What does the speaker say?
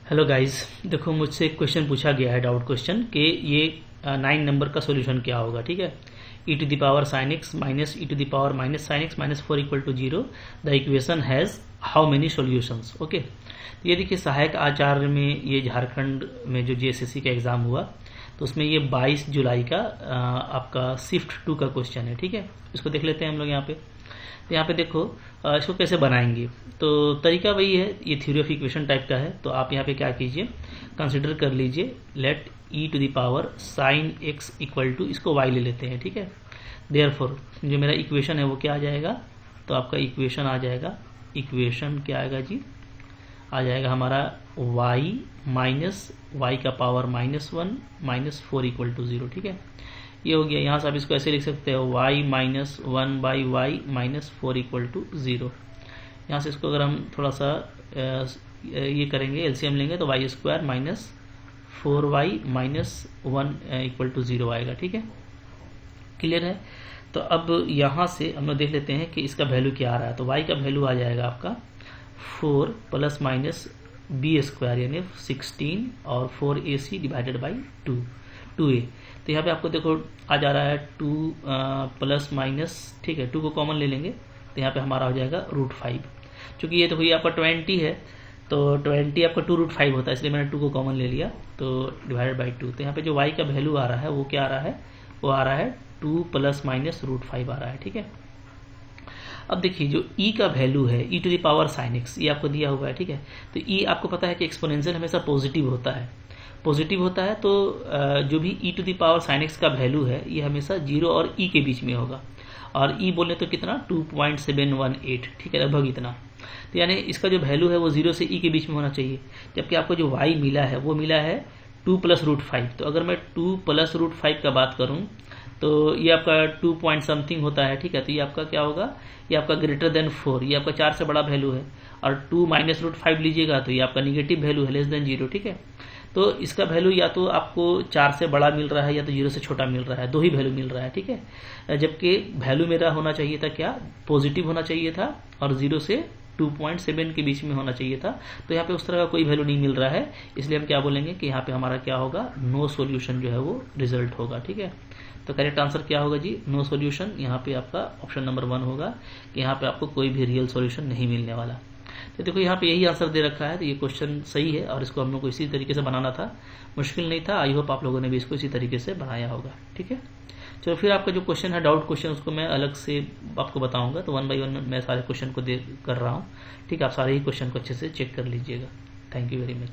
Hello guys, देखो मुझसे एक क्वेश्चन पूछा गया है, डाउट क्वेश्चन कि ये 9 नंबर का सॉल्यूशन क्या होगा। ठीक है, e to the power sine x minus e to the power minus sine x minus 4 equal to 0 the equation has how many solutions. Okay, तो ये देखिए सहायक आचार्य में ये झारखंड में जो जीएसएससी का एग्जाम हुआ तो उसमें ये 22 जुलाई का आपका शिफ्ट 2 का क्वेश्चन है। ठीक है, इसको देख लेते हैं हम लोग यहाँ पे। तो यहाँ पे देखो इसको कैसे बनाएंगे, तो तरीका वही है, ये थ्योरी ऑफ इक्वेशन टाइप का है। तो आप यहाँ पे क्या कीजिए, कंसिडर कर लीजिए let e to the power sine x equal to, इसको y ले लेते हैं। ठीक है, देयरफॉर जो मेरा इक्वेशन है वो क्या आ जाएगा, तो आपका इक्वेशन आ जाएगा, इक्वेशन क्या आएगा जी, आ जाएगा हमारा y माइनस वाई का पावर -1 माइनस 4 इक्वल टू 0। ठीक है, ये हो गया। यहाँ से आप इसको ऐसे लिख सकते हो y minus 1 by y minus 4 equal to 0। यहाँ से इसको अगर हम थोड़ा सा ये करेंगे, एलसीएम लेंगे तो y square minus 4y minus 1 equal to 0 आएगा। ठीक है, क्लियर है। तो अब यहाँ से हम लोग देख लेते हैं कि इसका वैल्यू क्या आ रहा है। तो y का वैल्यू आ जाएगा आपका 4 प्लस माइनस बी स्क्वायर यानी 16 और 4ac डिवाइडेड बाई 2a। तो यहाँ पे आपको देखो आ जा रहा है 2 प्लस माइनस, ठीक है 2 को कॉमन ले लेंगे तो यहाँ पे हमारा हो जाएगा √5। चूंकि ये देखो ये आपका 20 है तो 20 आपका 2√5 होता है, इसलिए मैंने 2 को कॉमन ले लिया तो डिवाइडेड बाई 2। तो यहाँ पे जो y का वैल्यू आ रहा है वो क्या आ रहा है, वो आ रहा है 2 प्लस माइनस √5 आ रहा है। ठीक है, अब देखिए जो e का वैल्यू है e to the power sine x, ये आपको दिया हुआ है। ठीक है, तो e आपको पता है कि एक्सपोनेंशियल हमेशा पॉजिटिव होता है, पॉजिटिव होता है। तो जो भी e to the power sine x का वैल्यू है ये हमेशा 0 और e के बीच में होगा, और e बोले तो कितना 2.718। ठीक है, लगभग इतना। तो यानी इसका जो वैल्यू है वो 0 से e के बीच में होना चाहिए, जबकि आपको जो y मिला है वो मिला है 2 प्लस √5। तो अगर मैं 2 प्लस √5 का बात करूं तो ये आपका 2 पॉइंट समथिंग होता है। ठीक है, तो ये आपका क्या होगा, ये आपका ग्रेटर देन 4, ये आपका 4 से बड़ा वैल्यू है। और 2 माइनस √5 लीजिएगा तो ये आपका निगेटिव वैल्यू है, लेस देन 0। ठीक है, तो इसका वैल्यू या तो आपको 4 से बड़ा मिल रहा है या तो 0 से छोटा मिल रहा है, दो ही वैल्यू मिल रहा है। ठीक है, जबकि वैल्यू मेरा होना चाहिए था क्या, पॉजिटिव होना चाहिए था और 0 से 2.7 के बीच में होना चाहिए था। तो यहाँ पे उस तरह का कोई वैल्यू नहीं मिल रहा है, इसलिए हम क्या बोलेंगे कि यहाँ पे हमारा क्या होगा, नो सॉल्यूशन जो है वो रिजल्ट होगा। ठीक है, तो करेक्ट आंसर क्या होगा जी, नो सॉल्यूशन। यहाँ पे आपका ऑप्शन नंबर 1 होगा कि यहाँ पे आपको कोई भी रियल सॉल्यूशन नहीं मिलने वाला। तो देखो यहाँ पे यही आंसर दे रखा है, तो ये क्वेश्चन सही है और इसको हम लोग को इसी तरीके से बनाना था, मुश्किल नहीं था। आई होप आप लोगों ने भी इसको इसी तरीके से बनाया होगा। ठीक है, चलो फिर आपका जो क्वेश्चन है डाउट क्वेश्चन उसको मैं अलग से आपको बताऊंगा। तो 1 बाई 1 मैं सारे क्वेश्चन को कर रहा हूँ। ठीक है, आप सारे ही क्वेश्चन को अच्छे से चेक कर लीजिएगा। Thank you very much.